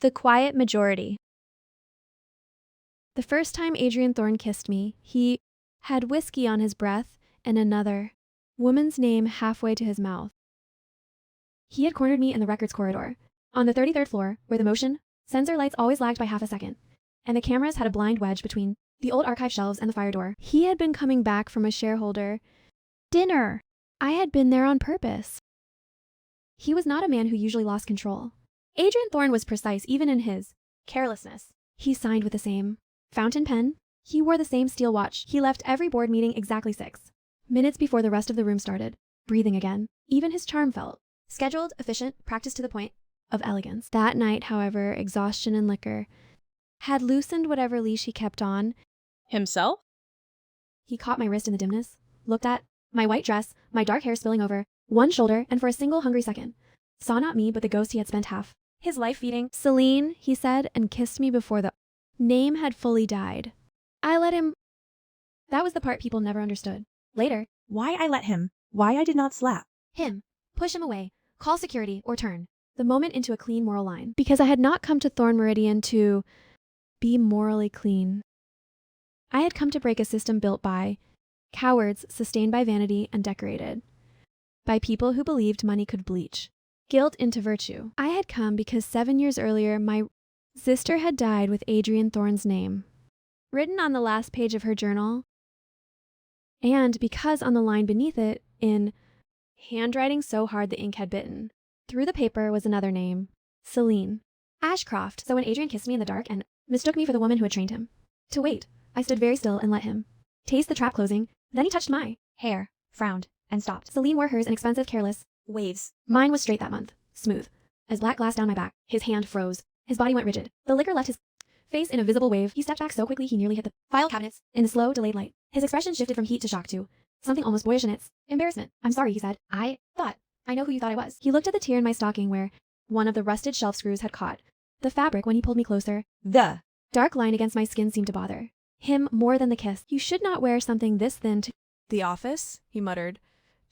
The quiet majority. The first time Adrian Thorne kissed me, he had whiskey on his breath and another woman's name halfway to his mouth. He had cornered me in the records corridor, on the 33rd floor, where the motion sensor lights always lagged by half a second, and the cameras had a blind wedge between the old archive shelves and the fire door. He had been coming back from a shareholder dinner. I had been there on purpose. He was not a man who usually lost control. Adrian Thorne was precise even in his carelessness. He signed with the same fountain pen. He wore the same steel watch. He left every board meeting exactly 6 minutes before the rest of the room started, breathing again. Even his charm felt scheduled, efficient, practiced to the point of elegance. That night, however, exhaustion and liquor had loosened whatever leash he kept on. Himself? He caught my wrist in the dimness, looked at my white dress, my dark hair spilling over one shoulder, and for a single hungry second, saw not me but the ghost he had spent half his life feeding. Celine, he said, and kissed me before the name had fully died. I let him. That was the part people never understood. Later. Why I let him. Why I did not slap. Him. Push him away. Call security or turn the moment into a clean moral line. Because I had not come to Thorne Meridian to be morally clean. I had come to break a system built by cowards sustained by vanity and decorated by people who believed money could bleach guilt into virtue. I had come because 7 years earlier my sister had died with Adrian Thorne's name written on the last page of her journal, and because on the line beneath it, in handwriting so hard the ink had bitten through the paper, was another name, Celine Ashcroft. So when Adrian kissed me in the dark and mistook me for the woman who had trained him to wait, I stood very still and let him taste the trap closing. Then he touched my hair, frowned, and stopped. Celine wore hers in expensive, careless waves. Mine was straight that month, smooth as black glass down my back. His hand froze. His body went rigid. The liquor left his face in a visible wave. He stepped back so quickly he nearly hit the file cabinets in the slow, delayed light. His expression shifted from heat to shock to something almost boyish in its embarrassment. "I'm sorry," he said. "I thought. I know who you thought I was." He looked at the tear in my stocking where one of the rusted shelf screws had caught the fabric when he pulled me closer. The dark line against my skin seemed to bother him more than the kiss. "You should not wear something this thin to The office?" he muttered,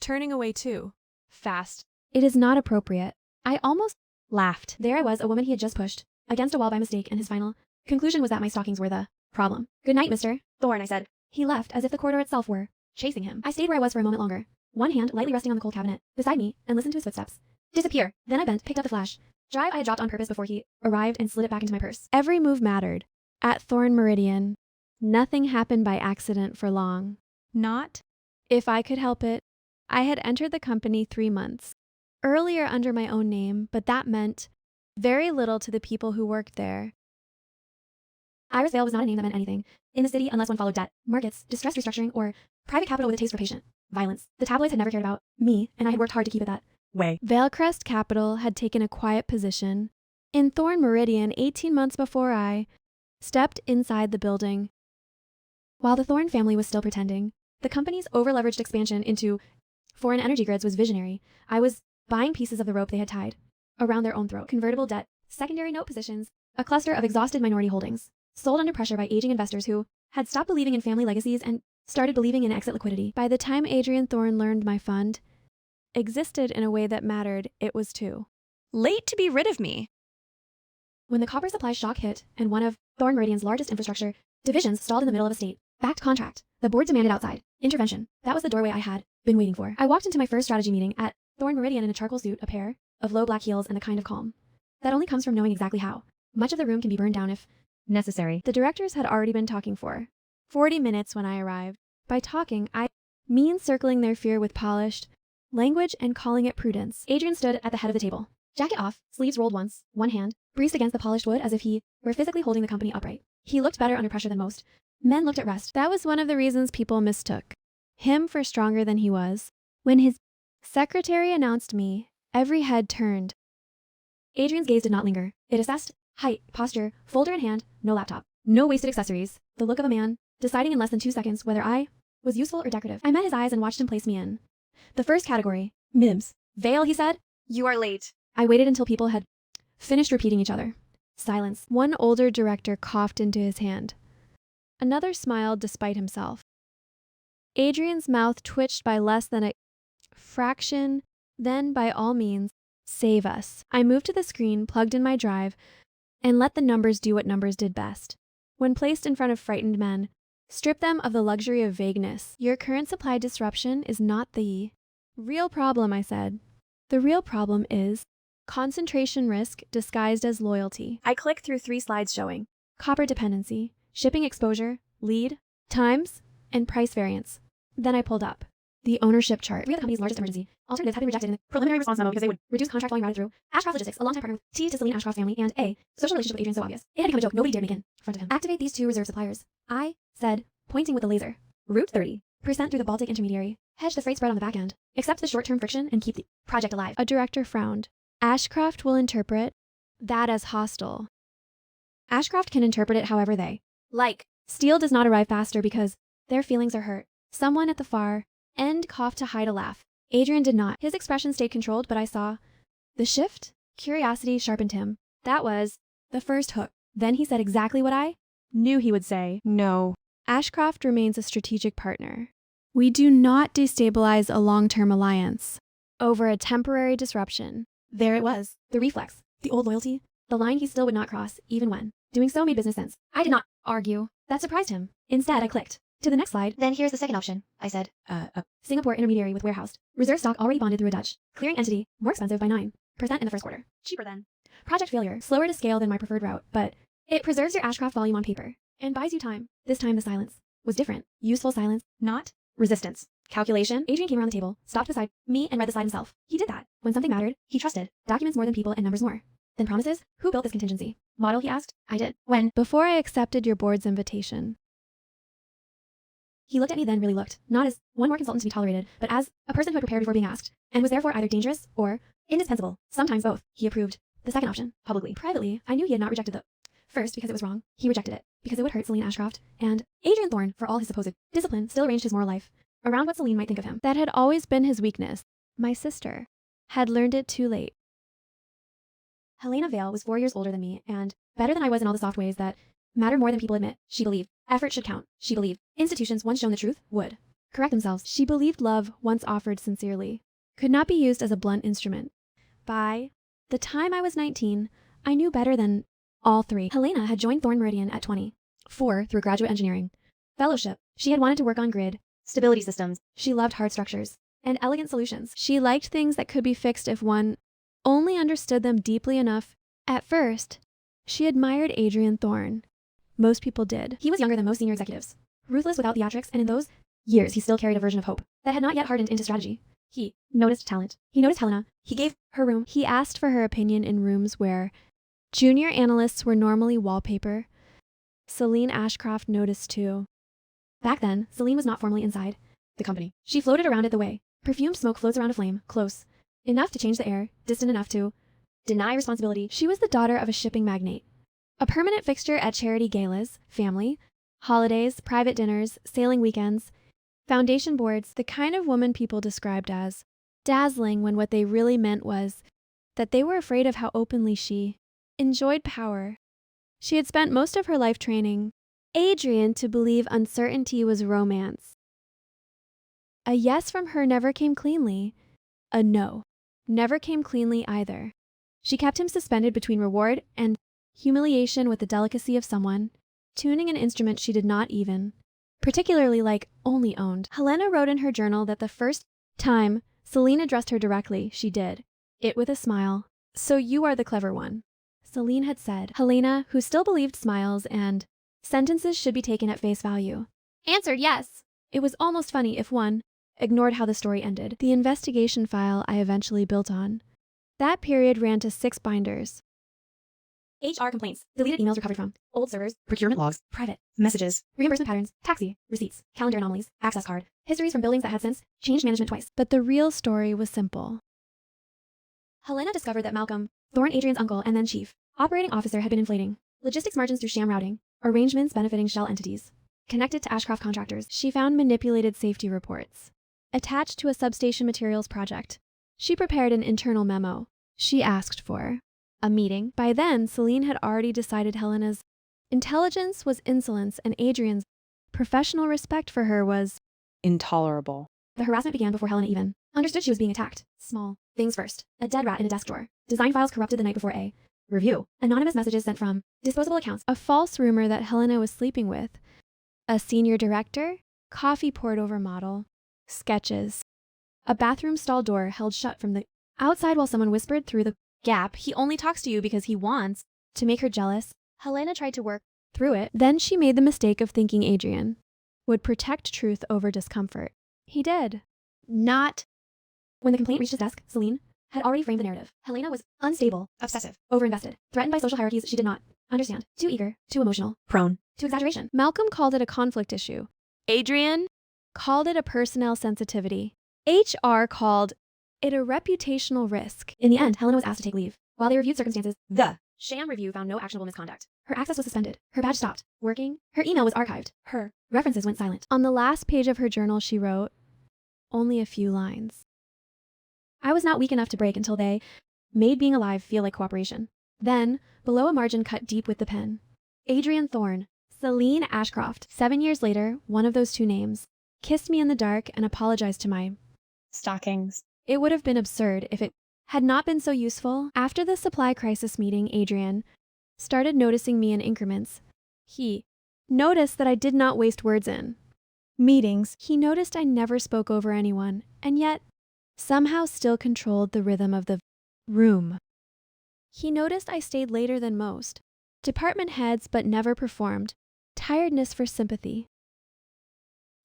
turning away too. Fast. It is not appropriate." I almost laughed. There I was, a woman he had just pushed against a wall by mistake, and his final conclusion was that my stockings were the problem. "Good night, Mr. Thorne," I said. He left as if the corridor itself were chasing him. I stayed where I was for a moment longer, one hand lightly resting on the cold cabinet beside me, and listened to his footsteps disappear. Then I bent, picked up the flash drive I had dropped on purpose before he arrived, and slid it back into my purse. Every move mattered. At Thorne Meridian, nothing happened by accident for long. Not if I could help it. I had entered the company 3 months earlier under my own name, but that meant very little to the people who worked there. Iris Vale was not a name that meant anything in the city unless one followed debt, markets, distressed restructuring, or private capital with a taste for patient violence. The tabloids had never cared about me, and I had worked hard to keep it that way. Valecrest Capital had taken a quiet position in Thorne Meridian 18 months before I stepped inside the building. While the Thorne family was still pretending, the company's over-leveraged expansion into foreign energy grids was visionary. I was buying pieces of the rope they had tied around their own throat. Convertible debt, secondary note positions, a cluster of exhausted minority holdings, sold under pressure by aging investors who had stopped believing in family legacies and started believing in exit liquidity. By the time Adrian Thorne learned my fund existed in a way that mattered, it was too Late to be rid of me. When the copper supply shock hit and one of Thorne Meridian's largest infrastructure divisions stalled in the middle of a state-backed contract, the board demanded outside intervention. That was the doorway I had been waiting for. I walked into my first strategy meeting at Thorne Meridian in a charcoal suit, a pair of low black heels, and the kind of calm that only comes from knowing exactly how much of the room can be burned down if necessary. The directors had already been talking for 40 minutes when I arrived. By talking, I mean circling their fear with polished language and calling it prudence. Adrian stood at the head of the table, jacket off, sleeves rolled once, one hand breezed against the polished wood as if he were physically holding the company upright. He looked better under pressure than most men looked at rest. That was one of the reasons people mistook him for stronger than he was. When his secretary announced me, every head turned. Adrian's gaze did not linger. It assessed height, posture, folder in hand, no laptop, no wasted accessories, the look of a man deciding in less than 2 seconds whether I was useful or decorative. I met his eyes and watched him place me in the first category. "Mims. Vale," he said. "You are late." I waited until people had finished repeating each other. Silence. One older director coughed into his hand. Another smiled despite himself. Adrian's mouth twitched by less than a fraction. Then, by all means, save us. I moved to the screen, plugged in my drive, and let the numbers do what numbers did best. When placed in front of frightened men, strip them of the luxury of vagueness. Your current supply disruption is not the real problem, I said. The real problem is concentration risk disguised as loyalty. I clicked through 3 slides showing copper dependency, shipping exposure, lead, times, and price variance. Then I pulled up the ownership chart. 3 of the company's largest emergency alternatives had been rejected in the preliminary response memo because they would reduce contract volume routed through Ashcroft Logistics, a longtime partner with T to Celine Ashcroft's family, and A, social relationship with Adrian so obvious. It had become a joke nobody dared make in front of him. Activate these 2 reserve suppliers. I said, pointing with a laser. Route 30% through the Baltic intermediary. Hedge the freight spread on the back end. Accept the short-term friction and keep the project alive. A director frowned. Ashcroft will interpret that as hostile. Ashcroft can interpret it however they like. Steel does not arrive faster because their feelings are hurt. Someone at the far end coughed to hide a laugh. Adrian did not. His expression stayed controlled, but I saw the shift. Curiosity sharpened him. That was the first hook. Then he said exactly what I knew he would say. No. Ashcroft remains a strategic partner. We do not destabilize a long-term alliance over a temporary disruption. There it was. The reflex. The old loyalty. The line he still would not cross, even when doing so made business sense. I did not argue. That surprised him. Instead, I clicked to the next slide. Then here's the second option, I said. Singapore intermediary with warehoused. Reserve stock already bonded through a Dutch clearing entity. More expensive by 9% in the first quarter. Cheaper than. Project failure. Slower to scale than my preferred route, but it preserves your Ashcroft volume on paper and buys you time. This time the silence was different. Useful silence, not resistance. Calculation. Adrian came around the table, stopped beside me, and read the slide himself. He did that. When something mattered, he trusted. Documents more than people and numbers more. Then promises? Who built this contingency model, he asked. I did. When? Before I accepted your board's invitation. He looked at me, then really looked, not as one more consultant to be tolerated, but as a person who had prepared before being asked, and was therefore either dangerous or indispensable. Sometimes both. He approved the second option, publicly. Privately, I knew he had not rejected the first because it was wrong. He rejected it because it would hurt Celine Ashcroft, and Adrian Thorne, for all his supposed discipline, still arranged his moral life around what Celine might think of him. That had always been his weakness. My sister had learned it too late. Helena Vale was 4 years older than me, and better than I was in all the soft ways that matter more than people admit. She believed effort should count. She believed institutions, once shown the truth, would correct themselves. She believed love, once offered sincerely, could not be used as a blunt instrument. By the time I was 19, I knew better than all 3. Helena had joined Thorne Meridian at 24 through graduate engineering fellowship. She had wanted to work on grid stability systems. She loved hard structures and elegant solutions. She liked things that could be fixed if one only understood them deeply enough. At first, she admired Adrian Thorne. Most people did. He was younger than most senior executives, ruthless without theatrics, and in those years he still carried a version of hope that had not yet hardened into strategy. He noticed talent. He noticed Helena. He gave her room. He asked for her opinion in rooms where junior analysts were normally wallpaper. Celine Ashcroft noticed too. Back then, Celine was not formally inside the company. She floated around it the way perfumed smoke floats around a flame, close enough to change the air, distant enough to deny responsibility. She was the daughter of a shipping magnate, a permanent fixture at charity galas, family, holidays, private dinners, sailing weekends, foundation boards, the kind of woman people described as dazzling when what they really meant was that they were afraid of how openly she enjoyed power. She had spent most of her life training Adrian to believe uncertainty was romance. A yes from her never came cleanly. A no never came cleanly either. She kept him suspended between reward and humiliation with the delicacy of someone tuning an instrument she did not even particularly like only owned. Helena wrote in her journal that the first time Celine addressed her directly, she did it with a smile. So you are the clever one, Celine had said. Helena, who still believed smiles and sentences should be taken at face value, answered yes. It was almost funny if one ignored how the story ended. The investigation file I eventually built on. That period ran to 6 binders. HR complaints, deleted emails recovered from old servers, procurement logs, private messages, reimbursement patterns, taxi, receipts, calendar anomalies, access card, histories from buildings that had since changed management twice. But the real story was simple. Helena discovered that Malcolm, Thorne Adrian's uncle and then chief operating officer, had been inflating logistics margins through sham routing, arrangements benefiting shell entities connected to Ashcroft contractors. She found manipulated safety reports attached to a substation materials project. She prepared an internal memo. She asked for a meeting. By then, Celine had already decided Helena's intelligence was insolence and Adrian's professional respect for her was Intolerable. The harassment began before Helena even understood she was being attacked. Small things first. A dead rat in a desk drawer. Design files corrupted the night before A. Review. Anonymous messages sent from disposable accounts. A false rumor that Helena was sleeping with a senior director. Coffee poured over model. Sketches. A bathroom stall door held shut from the outside while someone whispered through the gap. He only talks to you because he wants to make her jealous. Helena tried to work through it. Then she made the mistake of thinking Adrian would protect truth over discomfort. He did. Not. When the complaint reached his desk, Celine had already framed the narrative. Helena was unstable, obsessive, overinvested, threatened by social hierarchies she did not understand, too eager, too emotional, prone to exaggeration. Malcolm called it a conflict issue. Adrian called it a personnel sensitivity. HR called it a reputational risk. In the end, Helena was asked to take leave. While they reviewed circumstances, the sham review found no actionable misconduct. Her access was suspended. Her badge stopped working. Her email was archived. Her references went silent. On the last page of her journal, she wrote only a few lines. I was not weak enough to break until they made being alive feel like cooperation. Then, below a margin cut deep with the pen, Adrian Thorne, Celine Ashcroft. 7 years later, one of those two names kissed me in the dark and apologized to my Stockings. It would have been absurd if it had not been so useful. After the supply crisis meeting, Adrian started noticing me in increments. He noticed that I did not waste words in meetings. He noticed I never spoke over anyone, and yet somehow still controlled the rhythm of the room. He noticed I stayed later than most. Department heads but never performed. Tiredness for sympathy.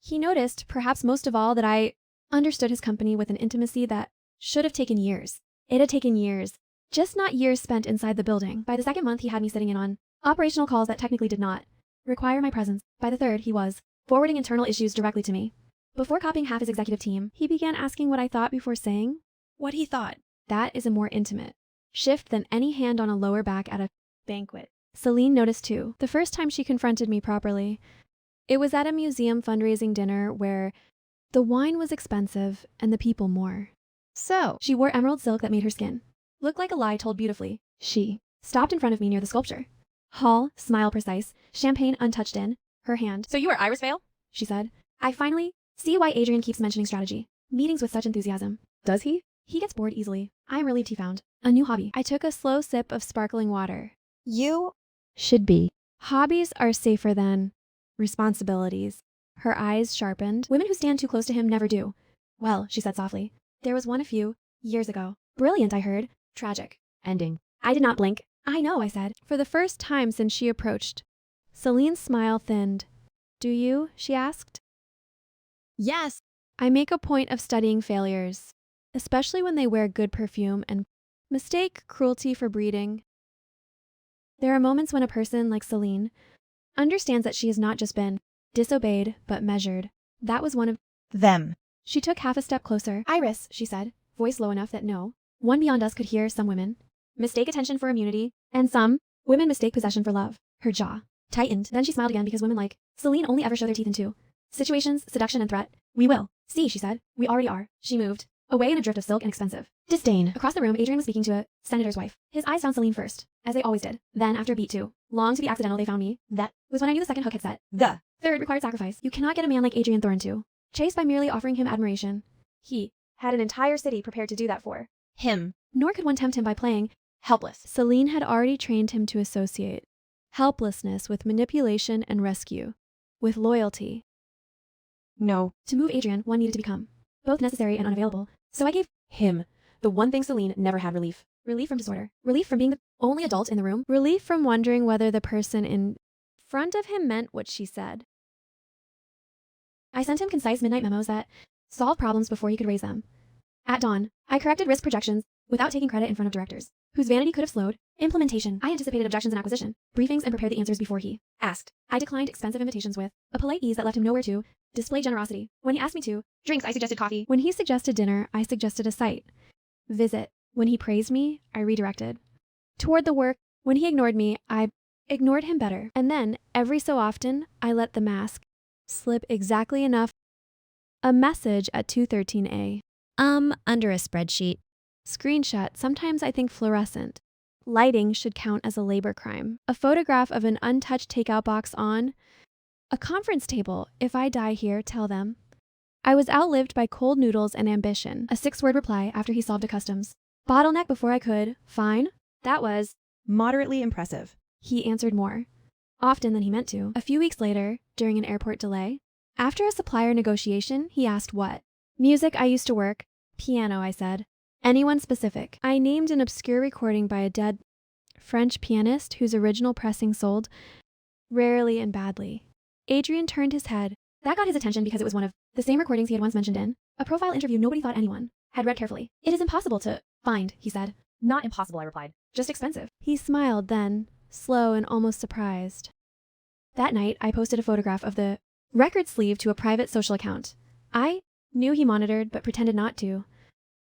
He noticed, perhaps most of all, that I understood his company with an intimacy that should have taken years. It had taken years, just not years spent inside the building. By the second month, he had me sitting in on operational calls that technically did not require my presence. By the third, he was forwarding internal issues directly to me. Before copying half his executive team, he began asking what I thought before saying what he thought. That is a more intimate shift than any hand on a lower back at a banquet. Celine noticed too, the first time she confronted me properly. It was at a museum fundraising dinner where the wine was expensive and the people more. So, she wore emerald silk that made her skin look like a lie told beautifully. She stopped in front of me near the sculpture. Hall, smile precise, champagne untouched in her hand. So you are Iris Vale? She said. I finally see why Adrian keeps mentioning strategy. Meetings with such enthusiasm. Does he? He gets bored easily. I am relieved he found a new hobby. I took a slow sip of sparkling water. You Should be. Hobbies are safer than responsibilities. Her eyes sharpened. Women who stand too close to him never do. Well, she said softly. There was one a few years ago. Brilliant, I heard. Tragic. Ending. I did not blink. I know, I said. For the first time since she approached. Celine's smile thinned. Do you? She asked. Yes. I make a point of studying failures, especially when they wear good perfume and mistake cruelty for breeding. There are moments when a person like Celine understands that she has not just been disobeyed, but measured. That was one of them. She took half a step closer. Iris, she said, voice low enough that no one beyond us could hear. Some women mistake attention for immunity, and some women mistake possession for love. Her jaw tightened. Then she smiled again because women like Celine only ever show their teeth in two situations, seduction and threat. We will. See, she said. We already are. She moved away in a drift of silk and expensive disdain. Across the room, Adrian was speaking to a senator's wife. His eyes found Celine first, as they always did. Then, after beat two, long to be accidental, they found me. That was when I knew the second hook had set. The third required sacrifice. You cannot get a man like Adrian Thorne to chase by merely offering him admiration. He had an entire city prepared to do that for him. Nor could one tempt him by playing helpless. Celine had already trained him to associate helplessness with manipulation and rescue, with loyalty. No. To move Adrian, one needed to become both necessary and unavailable. So I gave him the one thing Celine never had: relief. Relief from disorder. Relief from being the only adult in the room. Relief from wondering whether the person in front of him meant what she said. I sent him concise midnight memos that solved problems before he could raise them. At dawn, I corrected risk projections without taking credit in front of directors, whose vanity could have slowed implementation. I anticipated objections and acquisition, briefings, and prepared the answers before he asked. I declined expensive invitations with a polite ease that left him nowhere to display generosity. When he asked me to drinks, I suggested coffee. When he suggested dinner, I suggested a site visit. When he praised me, I redirected toward the work. When he ignored me, I ignored him better. And then, every so often, I let the mask slip exactly enough. A message at 2:13 a. Under a spreadsheet. Screenshot, sometimes I think fluorescent. Lighting should count as a labor crime. A photograph of an untouched takeout box on a conference table. If I die here, tell them. I was outlived by cold noodles and ambition. A 6-word reply after he solved a customs bottleneck before I could. Fine. That was Moderately impressive. He answered more often than he meant to. A few weeks later, during an airport delay, after a supplier negotiation, he asked what. Music I used to work. Piano, I said. Anyone specific. I named an obscure recording by a dead French pianist whose original pressing sold rarely and badly. Adrian turned his head. That got his attention because it was one of the same recordings he had once mentioned in a profile interview nobody thought anyone had read carefully. It is impossible to find, he said. Not impossible, I replied. Just expensive. He smiled then, slow and almost surprised. That night, I posted a photograph of the record sleeve to a private social account. I knew he monitored, but pretended not to.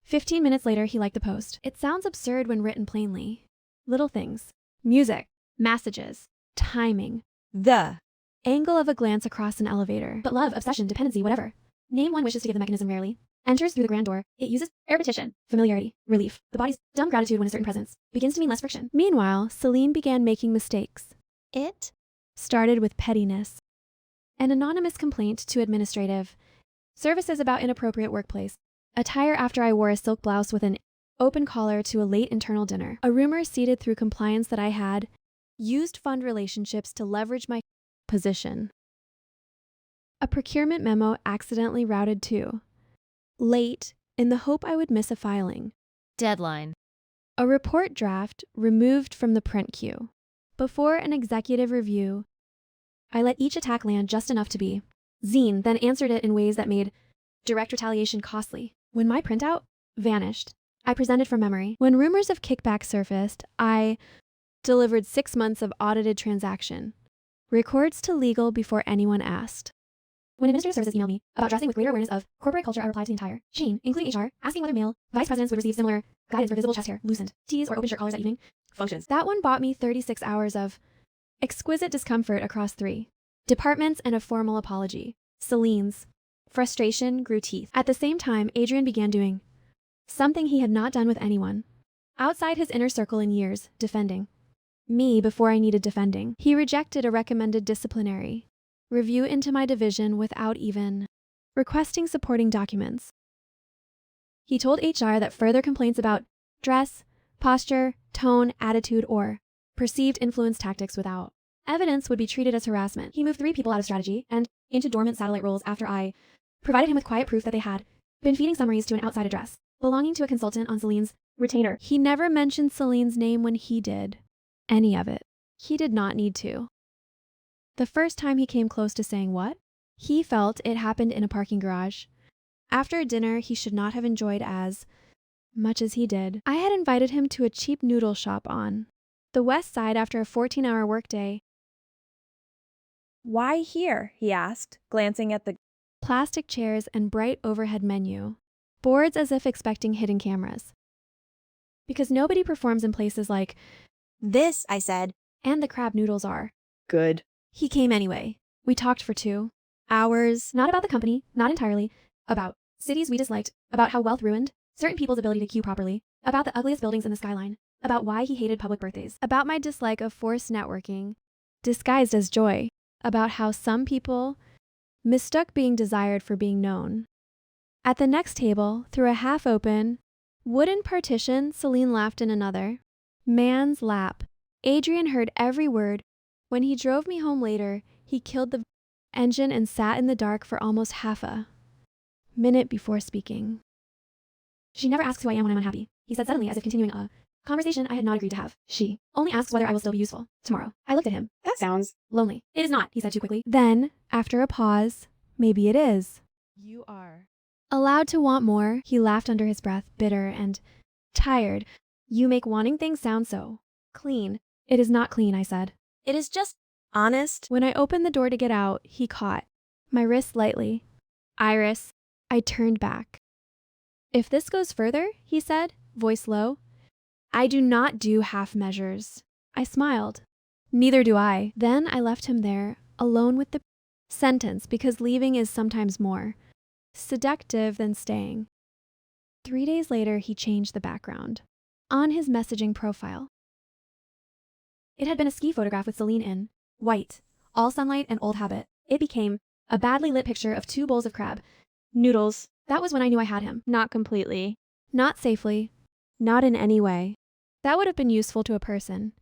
15 minutes later, he liked the post. It sounds absurd when written plainly. Little things. Music. Messages. Timing. The Angle of a glance across an elevator. But love, obsession, dependency, whatever. Name one wishes to give the mechanism rarely. Enters through the grand door. It uses repetition, familiarity, relief. The body's dumb gratitude when a certain presence begins to mean less friction. Meanwhile, Celine began making mistakes. It Started with pettiness. An anonymous complaint to administrative. Services about inappropriate workplace. Attire after I wore a silk blouse with an open collar to a late internal dinner. A rumor seeded through compliance that I had used fund relationships to leverage my position. A procurement memo accidentally routed to late in the hope I would miss a filing. Deadline. A report draft removed from the print queue. Before an executive review, I let each attack land just enough to be. Zine then answered it in ways that made direct retaliation costly. When my printout vanished, I presented from memory. When rumors of kickback surfaced, I delivered 6 months of audited transaction. Records to legal before anyone asked. When administrative services emailed me about dressing with greater awareness of corporate culture, I replied to the entire chain, including HR, asking whether male vice presidents would receive similar guidance for visible chest hair, loosened tees, or open shirt collars at evening functions. That one bought me 36 hours of exquisite discomfort across 3 departments and a formal apology. Celine's frustration grew teeth. At the same time, Adrian began doing something he had not done with anyone outside his inner circle in years, defending me before I needed defending. He rejected a recommended disciplinary review into my division without even requesting supporting documents. He told HR that further complaints about dress, posture, tone, attitude, or perceived influence tactics without evidence would be treated as harassment. He moved 3 people out of strategy and into dormant satellite roles after I provided him with quiet proof that they had been feeding summaries to an outside address belonging to a consultant on Celine's retainer. He never mentioned Celine's name when he did any of it. He did not need to. The first time he came close to saying what he felt, it happened in a parking garage. After a dinner he should not have enjoyed as much as he did. I had invited him to a cheap noodle shop on the west side after a 14-hour workday. Why here? He asked, glancing at the Plastic chairs and bright overhead menu. Boards as if expecting hidden cameras. Because nobody performs in places like this, I said. and the crab noodles are. Good. He came anyway. We talked for 2 hours, not about the company, not entirely, about cities we disliked, about how wealth ruined certain people's ability to queue properly, about the ugliest buildings in the skyline, about why he hated public birthdays, about my dislike of forced networking, disguised as joy, about how some people mistook being desired for being known. At the next table, through a half-open wooden partition, Celine laughed in another man's lap. Adrian heard every word. When he drove me home later, he killed the engine and sat in the dark for almost half a minute before speaking. She never asks who I am when I'm unhappy, he said suddenly, as if continuing a conversation I had not agreed to have. She only asks whether I will still be useful tomorrow. I looked at him. That sounds Lonely. It is not, he said too quickly. Then, after a pause, maybe it is. You are. Allowed to want more, he laughed under his breath, bitter and tired. You make wanting things sound so clean. It is not clean, I said. it is just Honest. When I opened the door to get out, he caught my wrist lightly. Iris. I turned back. If this goes further, he said, voice low, I do not do half measures. I smiled. Neither do I. Then I left him there, alone with the sentence, because leaving is sometimes more seductive than staying. 3 days later, he changed the background on his messaging profile. It had been a ski photograph with Celine in white, all sunlight and old habit. It became a badly lit picture of 2 bowls of crab noodles. That was when I knew I had him. Not completely. Not safely. Not in any way. That would have been useful to a person.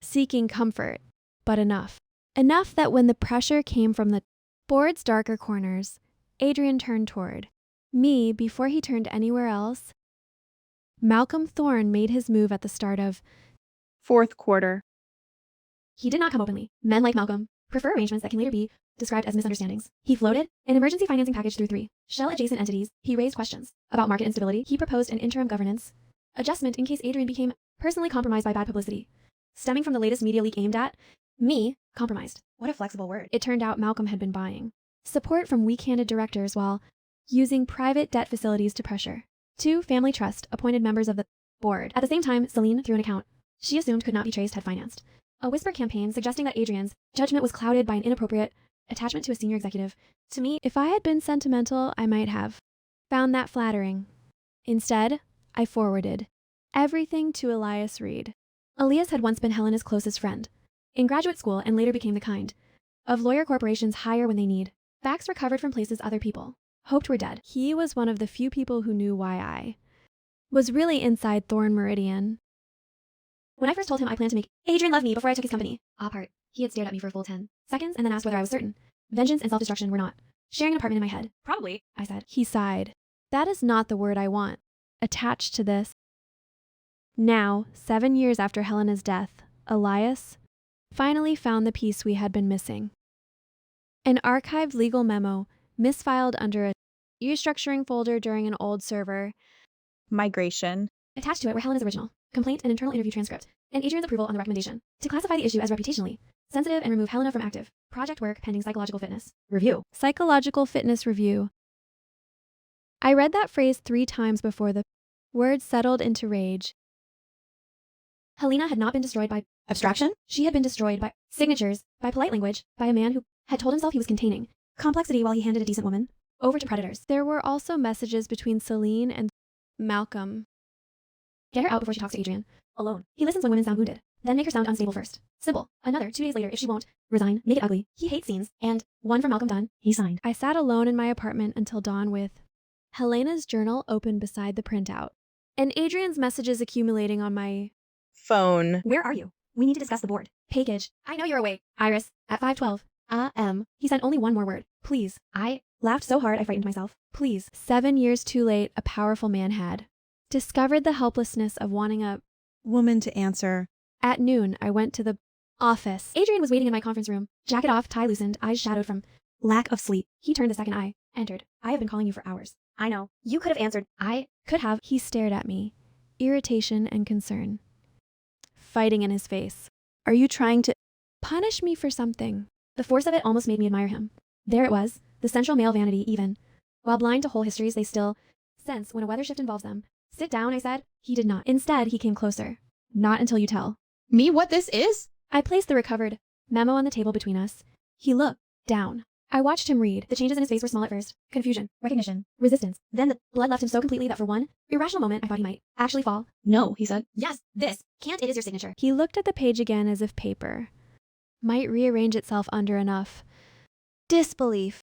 seeking comfort, but enough. Enough that when the pressure came from the board's darker corners, Adrian turned toward me before he turned anywhere else. Malcolm Thorne made his move at the start of Fourth quarter. He did not come openly. Men like Malcolm prefer arrangements that can later be described as misunderstandings. He floated an emergency financing package through 3 shell-adjacent entities. He raised questions about market instability. He proposed an interim governance adjustment in case Adrian became personally compromised by bad publicity, stemming from the latest media leak aimed at me. Compromised. What a flexible word. It turned out Malcolm had been buying support from weak-handed directors while using private debt facilities to pressure 2 family trust appointed members of the board. At the same time, Celine, through an account she assumed could not be traced, had financed a whisper campaign suggesting that Adrian's judgment was clouded by an inappropriate attachment to a senior executive. To me, if I had been sentimental, I might have found that flattering. Instead, I forwarded everything to Elias Reed. Elias had once been Helena's closest friend in graduate school and later became the kind of lawyer corporations hire when they need facts recovered from places other people hoped were dead. He was one of the few people who knew why I was really inside Thorn Meridian. When I first told him I planned to make Adrian love me before I took his company apart, he had stared at me for a full 10 seconds and then asked whether I was certain vengeance and self-destruction were not sharing an apartment in my head. Probably, I said. He sighed. That is not the word I want attached to this. Now, 7 years after Helena's death, Elias finally found the piece we had been missing. An archived legal memo misfiled under a restructuring folder during an old server. Migration. Attached to it were Helena's original complaint and internal interview transcript, and Adrian's approval on the recommendation to classify the issue as reputationally sensitive and remove Helena from active project work pending psychological fitness review. Psychological fitness review. I read that phrase 3 times before the words settled into rage. Helena had not been destroyed by Abstraction? She had been destroyed by signatures, by polite language, by a man who had told himself he was containing complexity while he handed a decent woman over to predators. There were also messages between Celine and Malcolm. Get her out before she talks to Adrian. Alone. He listens when women sound wounded. Then make her sound unstable first. Simple. Another 2 days later if she won't. Resign. Make it ugly. He hates scenes. And 1 from Malcolm done. He signed. I sat alone in my apartment until dawn with Helena's journal open beside the printout, and Adrian's messages accumulating on my Phone. Where are you? We need to discuss the board. Package. I know you're awake. Iris. At 5:12. He sent only 1 more word. Please. I laughed so hard I frightened myself. Please. 7 years too late, a powerful man had discovered the helplessness of wanting a Woman to answer. At noon, I went to the office. Adrian was waiting in my conference room. Jacket off, tie loosened, eyes shadowed from lack of sleep. He turned the second I entered. I have been calling you for hours. I know. You could have answered. I could have. He stared at me. Irritation and concern fighting in his face. Are you trying to punish me for something? The force of it almost made me admire him. There it was, the central male vanity even. While blind to whole histories they still sense when a weather shift involves them. Sit down, I said. He did not. Instead, he came closer. Not until you tell. Me what this is? I placed the recovered memo on the table between us. He looked down. I watched him read. The changes in his face were small at first. Confusion, recognition, resistance. Then the blood left him so completely that for one irrational moment I thought he might actually fall. No, he said. Yes, this. Can't it is your signature. He looked at the page again as if paper might rearrange itself under enough disbelief.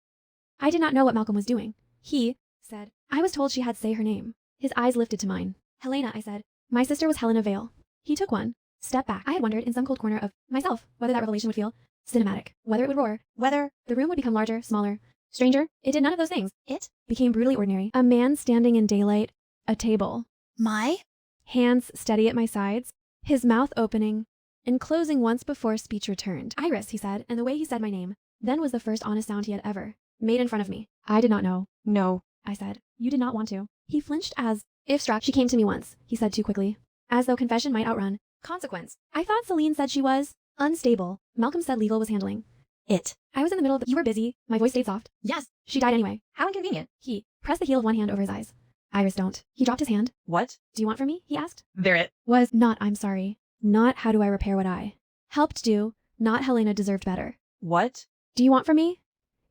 I did not know what Malcolm was doing. He said, I was told she had say her name. His eyes lifted to mine. Helena, I said. My sister was Helena Vale. He took one step back. I had wondered in some cold corner of myself whether that revelation would feel cinematic, whether it would roar, whether the room would become larger, smaller, stranger. It did none of those things. It became brutally ordinary. A man standing in daylight, a table, My? hands steady at my sides, his mouth opening and closing once before speech returned. Iris, he said, and the way he said my name then was the first honest sound he had ever made in front of me. I did not know. No. I said. You did not want to. He flinched as if struck. She came to me once, he said too quickly, as though confession might outrun consequence. I thought Celine said she was unstable. Malcolm said legal was handling it. I was in the middle of the— You were busy. My voice stayed soft. Yes. She died anyway. How inconvenient. He pressed the heel of one hand over his eyes. Iris, don't. He dropped his hand. What? Do you want from me? He asked. There it. Was not I'm sorry. Not how do I repair what I helped do. Not Helena deserved better. What? Do you want from me?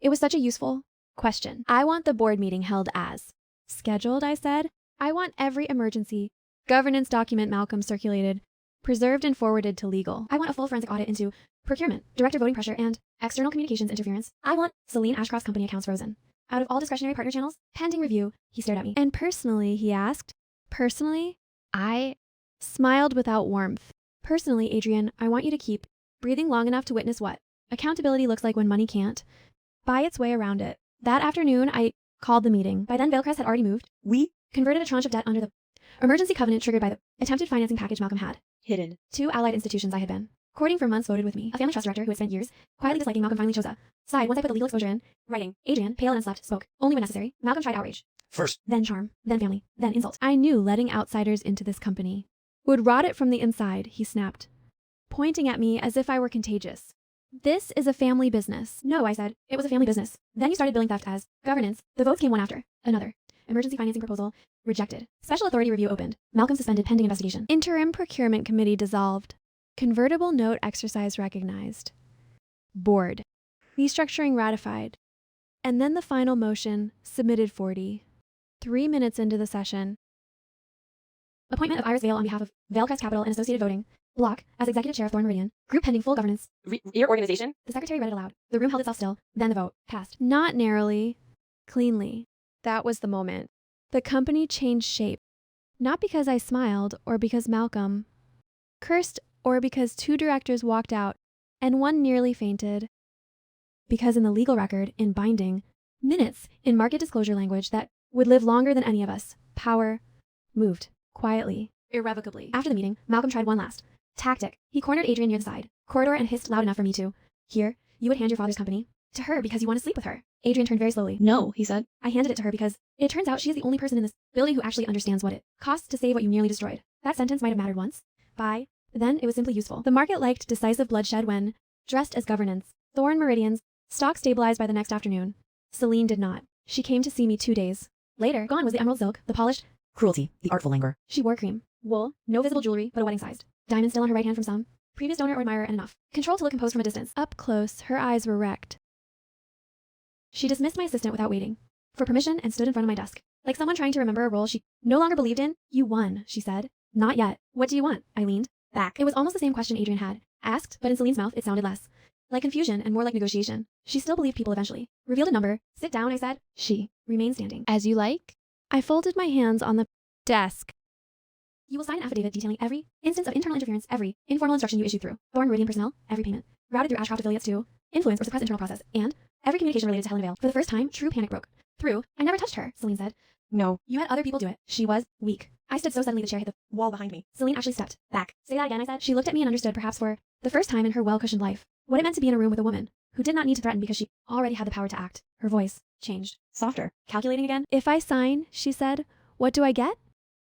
It was such a useful question. I want the board meeting held as scheduled, I said. I want every emergency governance document Malcolm circulated preserved and forwarded to legal. I want a full forensic audit into procurement, director voting pressure, and external communications interference. I want Celine Ashcroft's company accounts frozen. Out of all discretionary partner channels, pending review. He stared at me. And personally, he asked. Personally? I smiled without warmth. Personally, Adrian, I want you to keep breathing long enough to witness what accountability looks like when money can't buy its way around it. That afternoon, I called the meeting. By then, Vailcrest had already moved. We Converted a tranche of debt under the emergency covenant triggered by the attempted financing package Malcolm had. hidden. 2 allied institutions I had been courting for months voted with me. A family trust director who had spent years quietly disliking Malcolm finally chose a side once I put the legal exposure in writing. Adrian, pale and unslept, spoke only when necessary. Malcolm tried outrage. First, Then charm. Then family. Then insult. I knew letting outsiders into this company would rot it from the inside, he snapped, pointing at me as if I were contagious. This is a family business. No, I said. It was a family business. Then you started billing theft as governance. The votes came one after another. Emergency financing proposal rejected. Special authority review opened. Malcolm suspended pending investigation. Interim procurement committee dissolved. Convertible note exercise recognized. Board. Restructuring ratified. And then the final motion submitted 3 minutes into the session. Appointment of Iris Vale on behalf of Vailcrest Capital and Associated Voting. Block as executive chair of Thorn Meridian. Group pending full governance. Reorganization. The secretary read it aloud. The room held itself still. Then the vote passed. Not narrowly. Cleanly. That was the moment. The company changed shape. Not because I smiled or because Malcolm cursed or because 2 directors walked out and 1 nearly fainted. Because in the legal record, in binding, minutes in market disclosure language that would live longer than any of us, power moved quietly, irrevocably. After the meeting, Malcolm tried one last tactic. He cornered Adrian near the side corridor and hissed loud enough for me to hear. You would hand your father's company to her because you want to sleep with her. Adrian turned very slowly. No, he said. I handed it to her because it turns out she is the only person in this building who actually understands what it costs to save what you nearly destroyed. That sentence might have mattered once. By then, it was simply useful. The market liked decisive bloodshed when, dressed as governance, Thorn Meridian's stock stabilized by the next afternoon. Celine did not. She came to see me 2 days later. Gone was the emerald silk, the polished cruelty, the artful languor. She wore cream, wool, no visible jewelry, but a wedding-sized diamond still on her right hand from some previous donor or admirer and enough control to look composed from a distance. Up close, her eyes were wrecked. She dismissed my assistant without waiting for permission and stood in front of my desk, like someone trying to remember a role she no longer believed in. You won, she said. Not yet. What do you want? I leaned back. It was almost the same question Adrian had asked, but in Celine's mouth it sounded less like confusion and more like negotiation. She still believed people eventually. Revealed a number. Sit down, I said. She remained standing. As you like. I folded my hands on the desk. You will sign an affidavit detailing every instance of internal interference, every informal instruction you issued through Thorn Meridian personnel, every payment routed through Ashcroft affiliates to influence or suppress internal process, and every communication related to Helen Vale. For the first time, true panic broke through. I never touched her, Celine said. No. You had other people do it. She was weak. I stood so suddenly the chair hit the Wall behind me. Celine actually stepped back. Say that again, I said. She looked at me and understood, perhaps for the first time in her well-cushioned life, what it meant to be in a room with a woman who did not need to threaten because she already had the power to act. Her voice changed. Softer. Calculating again. If I sign, she said, what do I get?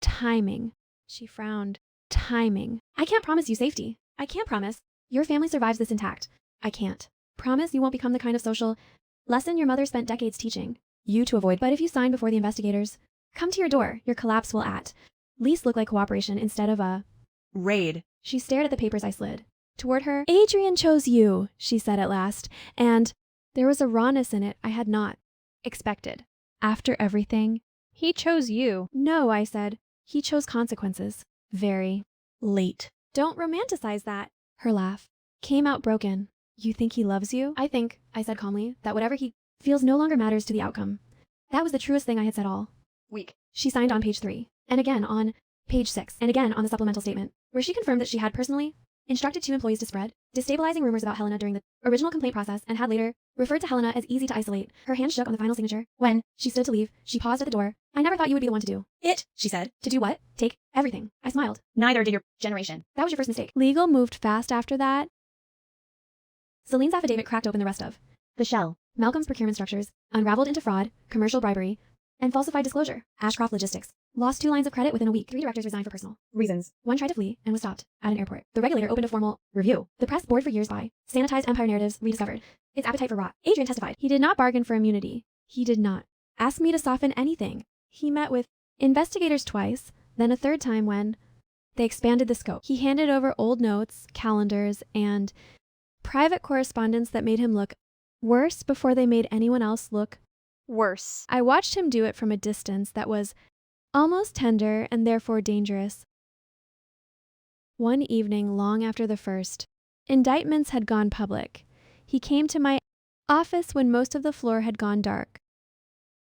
Timing. She frowned. Timing. I can't promise you safety. I can't promise your family survives this intact. I can't promise you won't become the kind of social lesson your mother spent decades teaching you to avoid. But if you sign before the investigators come to your door, your collapse will at least look like cooperation instead of a Raid. She stared at the papers I slid toward her. Adrian chose you, she said at last, and there was a rawness in it I had not expected. After everything, He chose you. no, I said. He chose consequences. Very Late. Don't romanticize that. Her laugh came out broken. You think he loves you? I think, I said calmly, that whatever he feels no longer matters to the outcome. That was the truest thing I had said all week. She signed on page 3, and again on page 6, and again on the supplemental statement, where she confirmed that she had personally instructed 2 employees to spread destabilizing rumors about Helena during the original complaint process and had later referred to Helena as easy to isolate. Her hand shook on the final signature. When she stood to leave, she paused at the door. I never thought you would be the one to do It, she said. To do what? Take everything. I smiled. Neither did your generation. That was your first mistake. Legal moved fast after that. Celine's affidavit cracked open the rest of The shell. Malcolm's procurement structures, unraveled into fraud, commercial bribery, and falsified disclosure. Ashcroft Logistics lost 2 lines of credit within a week. 3 directors resigned for personal Reasons. 1 tried to flee and was stopped at an airport. The regulator opened a formal review. The press, bored for years by sanitized empire narratives, rediscovered its appetite for rot. Adrian testified. He did not bargain for immunity. He did not ask me to soften anything. He met with investigators twice, then a 3rd time when they expanded the scope. He handed over old notes, calendars, and private correspondence that made him look worse before they made anyone else look Worse. I watched him do it from a distance that was almost tender and therefore dangerous. One evening, long after the first indictments had gone public, he came to my office when most of the floor had gone dark.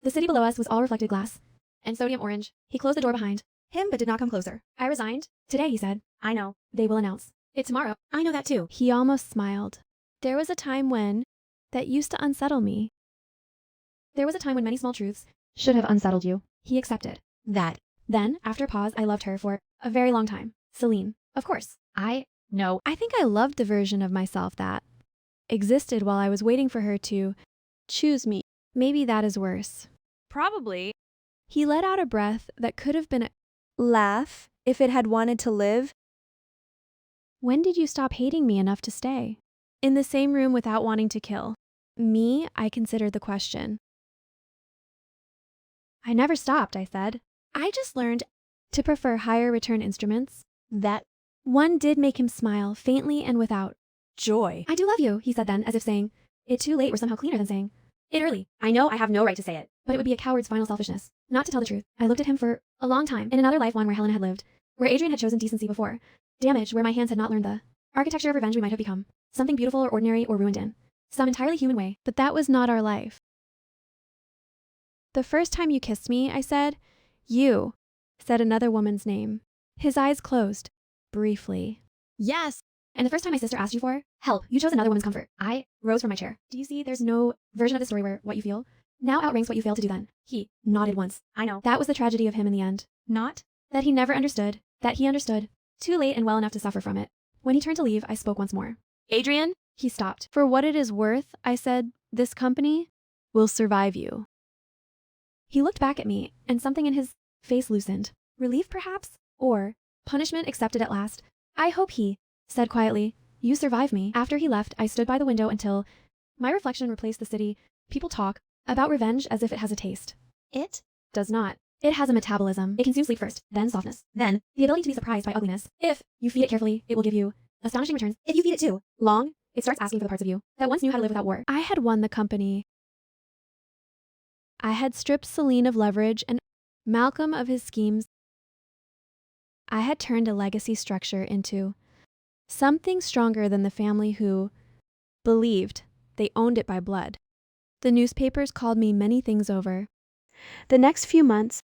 The city below us was all reflected glass and sodium orange. He closed the door behind him but did not come closer. I resigned. Today, he said. I know. They will announce. It's tomorrow. I know that too. He almost smiled. There was a time when that used to unsettle me. There was a time when many small truths should have unsettled you. He accepted that. Then, after a pause, I loved her for a very long time. Celine. Of course. No. I think I loved the version of myself that existed while I was waiting for her to choose me. Maybe that is worse. Probably. He let out a breath that could have been a laugh if it had wanted to live. When did you stop hating me enough to stay? In the same room without wanting to kill. Me, I considered the question. I never stopped, I said. I just learned to prefer higher return instruments. That One did make him smile, faintly and without Joy. I do love you, he said then, as if saying, it too late were somehow cleaner than saying, it early. I know I have no right to say it, but it would be a coward's final selfishness. Not to tell the truth. I looked at him for a long time, in another life, one where Helena had lived, where Adrian had chosen decency before, damage where my hands had not learned the architecture of revenge we might have become, something beautiful or ordinary or ruined in some entirely human way. But that was not our life. The first time you kissed me, I said, you said another woman's name. His eyes closed, briefly. yes. And the first time my sister asked you for help, you chose another woman's comfort. I rose from my chair. Do you see there's no version of the story where what you feel now outranks what you failed to do then? He nodded once. I know. That was the tragedy of him in the end. Not that he never understood, that he understood. Too late and well enough to suffer from it. When he turned to leave, I spoke once more. Adrian? He stopped. For what it is worth, I said, this company will survive you. He looked back at me, and something in his face loosened. Relief, perhaps? Or punishment accepted at last? I hope he said quietly, you survive me. After he left, I stood by the window until my reflection replaced the city. People talk about revenge as if it has a taste. It Does not. It has a metabolism. It consumes sleep first, then softness, then the ability to be surprised by ugliness. If you feed it carefully, it will give you astonishing returns. If you feed it too long, it starts asking for the parts of you that once knew how to live without war. I had won the company. I had stripped Celine of leverage and Malcolm of his schemes. I had turned a legacy structure into something stronger than the family who believed they owned it by blood. The newspapers called me many things over. The next few months,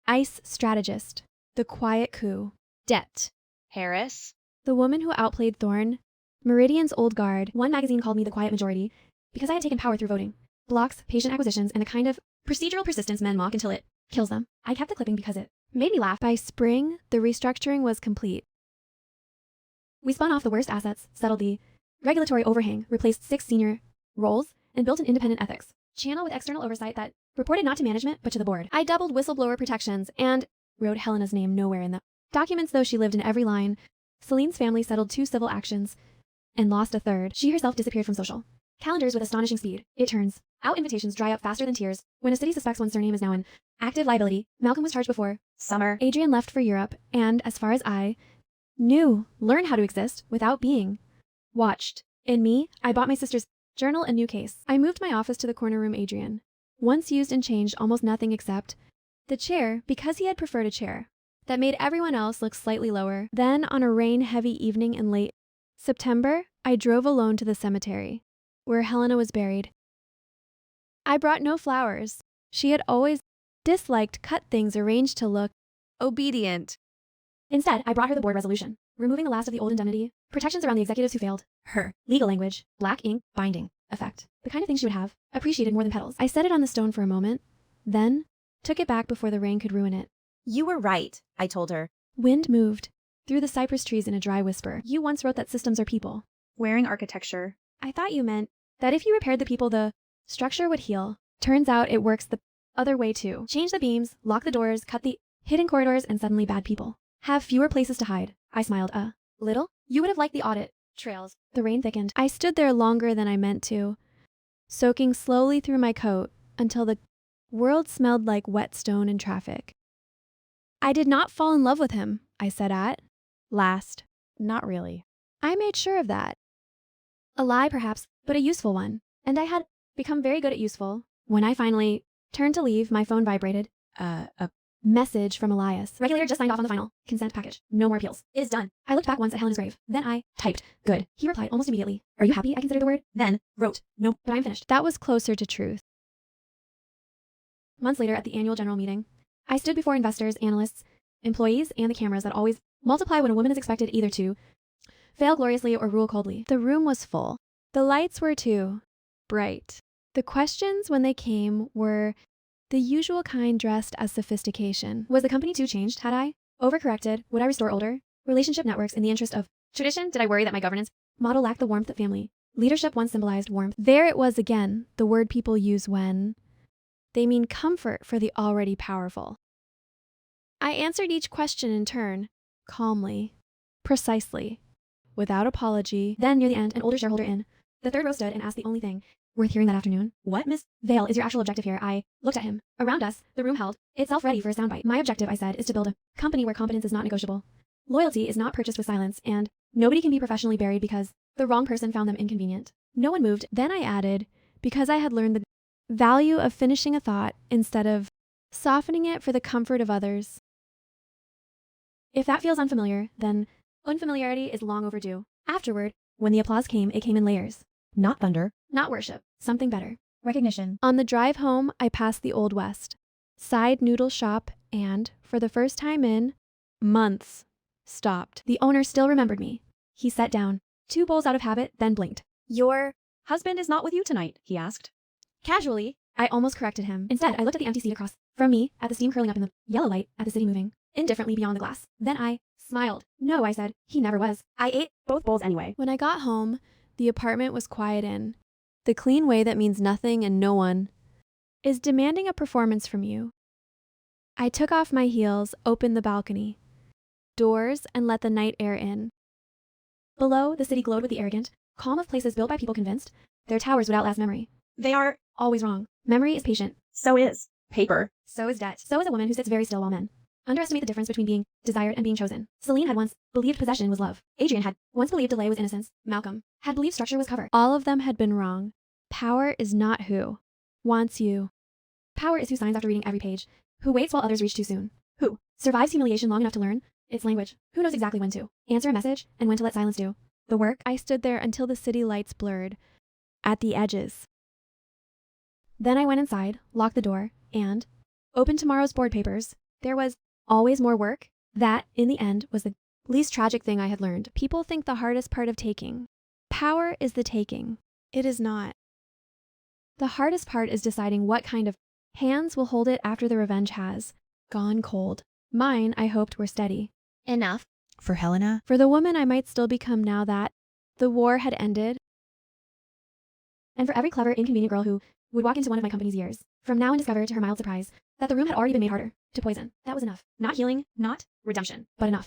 ice strategist, the quiet coup, debt, Harris. the woman who outplayed Thorne, Meridian's old guard. One magazine called me the quiet majority because I had taken power through voting, blocks, patient acquisitions, and the kind of procedural persistence men mock until it kills them. I kept the clipping because it made me laugh. By spring, the restructuring was complete. We spun off the worst assets, settled the regulatory overhang, replaced 6 senior roles, and built an independent ethics channel with external oversight that reported not to management but to the board. I doubled whistleblower protections and wrote Helena's name nowhere in the documents, though she lived in every line. Celine's family settled 2 civil actions and lost a third. She herself disappeared from social calendars with astonishing speed. It turns out invitations dry up faster than tears. When a city suspects one's surname is now an active liability, Malcolm was charged before summer. Adrian left for Europe, and as far as I knew, learn how to exist without being watched. In me, I bought my sister's journal a new case. I moved my office to the corner room Adrian once used and changed almost nothing except the chair because he had preferred a chair that made everyone else look slightly lower. Then on a rain-heavy evening in late September, I drove alone to the cemetery where Helena was buried. I brought no flowers. She had always disliked cut things arranged to look Obedient. Instead, I brought her the board resolution, removing the last of the old indemnity protections around the executives who failed her. Legal language, black ink, binding, effect. The kind of thing she would have appreciated more than petals. I set it on the stone for a moment, then took it back before the rain could ruin it. You were right, I told her. Wind moved through the cypress trees in a dry whisper. You once wrote that systems are people. Wearing architecture. I thought you meant that if you repaired the people, the structure would heal. Turns out it works the other way too. Change the beams, lock the doors, cut the hidden corridors, and suddenly bad people have fewer places to hide. I smiled a little. You would have liked the audit trails. The rain thickened. I stood there longer than I meant to, soaking slowly through my coat until the world smelled like wet stone and traffic. I did not fall in love with him, I said at last. Not really. I made sure of that. A lie, perhaps, but a useful one. And I had become very good at useful. When I finally turned to leave, my phone vibrated. A message from Elias. Regulator just signed off on the final consent package. No more appeals. It is done. I looked back once at Helena's grave. Then I typed, good. He replied almost immediately. Are you happy? I considered the word. Then wrote, no, but I'm finished. That was closer to truth. Months later at the annual general meeting, I stood before investors, analysts, employees, and the cameras that always multiply when a woman is expected either to fail gloriously or rule coldly. The room was full. The lights were too bright. The questions when they came were the usual kind dressed as sophistication. Was the company too changed? Had I overcorrected? Would I restore older relationship networks in the interest of tradition? Did I worry that my governance model lacked the warmth that family leadership once symbolized warmth? There it was again, the word people use when they mean comfort for the already powerful. I answered each question in turn, calmly, precisely, without apology. Then, near the end, an older shareholder in the third row stood and asked the only thing worth hearing that afternoon. What, Miss Vale, is your actual objective here? I looked at him. Around us, the room held itself ready for a soundbite. My objective, I said, is to build a company where competence is not negotiable. Loyalty is not purchased with silence, and nobody can be professionally buried because the wrong person found them inconvenient. No one moved. Then I added, because I had learned the value of finishing a thought instead of softening it for the comfort of others. If that feels unfamiliar, then unfamiliarity is long overdue. Afterward, when the applause came, it came in layers. Not thunder. Not worship. Something better. Recognition. On the drive home, I passed the Old West side noodle shop and, for the first time in months, stopped. The owner still remembered me. He sat down, 2 bowls out of habit, then blinked. Your husband is not with you tonight, he asked. Casually, I almost corrected him. Instead, I looked at the empty seat across from me, at the steam curling up in the yellow light, at the city moving indifferently beyond the glass. Then I smiled. No, I said, he never was. I ate both bowls anyway. When I got home, the apartment was quiet in the clean way that means nothing and no one is demanding a performance from you. I took off my heels, opened the balcony doors, and let the night air in. Below, the city glowed with the arrogant calm of places built by people convinced their towers would outlast memory. They are Always wrong. Memory is patient. So is paper. So is debt. So is a woman who sits very still while men underestimate the difference between being desired and being chosen. Celine had once believed possession was love. Adrian had once believed delay was innocence. Malcolm had believed structure was cover. All of them had been wrong. Power is not who wants you. Power is who signs after reading every page, who waits while others reach too soon, who survives humiliation long enough to learn its language, who knows exactly when to answer a message and when to let silence do the work. I stood there until the city lights blurred at the edges. Then I went inside, locked the door, and opened tomorrow's board papers. There was always more work. That, in the end, was the least tragic thing I had learned. People think the hardest part of taking power is the taking. It is not. The hardest part is deciding what kind of hands will hold it after the revenge has gone cold. Mine, I hoped, were steady. Enough. For Helena. For the woman I might still become now that the war had ended. And for every clever, inconvenient girl who would walk into one of my company's years from now and discover, to her mild surprise, that the room had already been made harder to poison. That was enough. Not healing, not redemption, but enough.